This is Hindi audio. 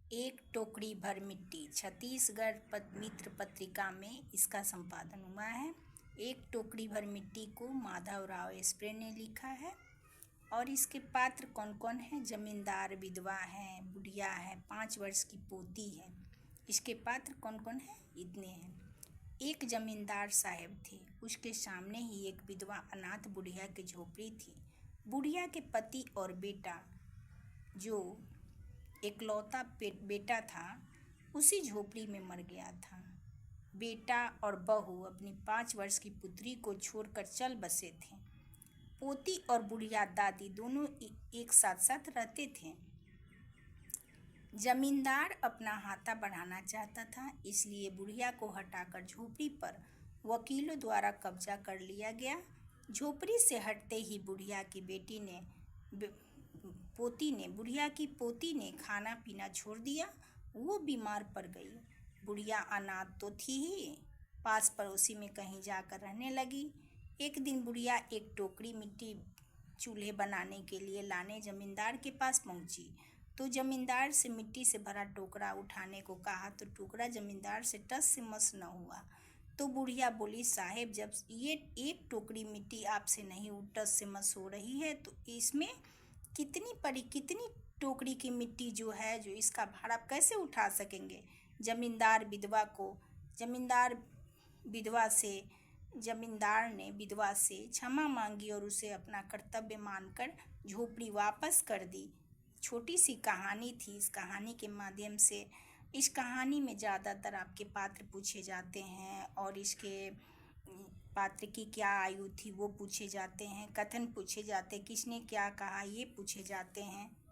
एक टोकरी भर मिट्टी छत्तीसगढ़ मित्र पत्रिका में इसका संपादन हुआ है। एक टोकरी भर मिट्टी को माधवराव एस्प्रे ने लिखा है। और इसके पात्र कौन कौन हैं? जमींदार, विधवा है, बुढ़िया है, 5 वर्ष की पोती है। इसके पात्र कौन कौन हैं? इतने हैं। एक जमींदार साहब थे, उसके सामने ही एक विधवा अनाथ बुढ़िया की झोपड़ी थी। बुढ़िया के पति और बेटा, जो इकलौता बेटा था, उसी झोपड़ी में मर गया था। बेटा और बहू अपनी 5 वर्ष की पुत्री को छोड़कर चल बसे थे। पोती और बुढ़िया दादी दोनों एक साथ साथ रहते थे। जमींदार अपना हाथा बढ़ाना चाहता था, इसलिए बुढ़िया को हटाकर झोपड़ी पर वकीलों द्वारा कब्जा कर लिया गया। झोपड़ी से हटते ही बुढ़िया की पोती ने खाना पीना छोड़ दिया। वो बीमार पड़ गई। बुढ़िया अनाथ तो थी ही, पास पड़ोसी में कहीं जाकर रहने लगी। एक दिन बुढ़िया एक टोकरी मिट्टी चूल्हे बनाने के लिए लाने जमींदार के पास पहुंची, तो जमींदार से मिट्टी से भरा टोकरा उठाने को कहा तो टोकरा जमींदार से टस से मस न हुआ। तो बुढ़िया बोली, साहेब, जब ये एक टोकरी मिट्टी आपसे नहीं टस से मस हो रही है तो इसमें कितनी टोकरी की मिट्टी जो इसका भार आप कैसे उठा सकेंगे? जमींदार ने विधवा से क्षमा मांगी और उसे अपना कर्तव्य मानकर झोपड़ी वापस कर दी। छोटी सी कहानी थी। इस कहानी के माध्यम से, इस कहानी में ज़्यादातर आपके पात्र पूछे जाते हैं और इसके पात्र की क्या आयु थी वो पूछे जाते हैं, कथन पूछे जाते हैं, किसने क्या कहा ये पूछे जाते हैं।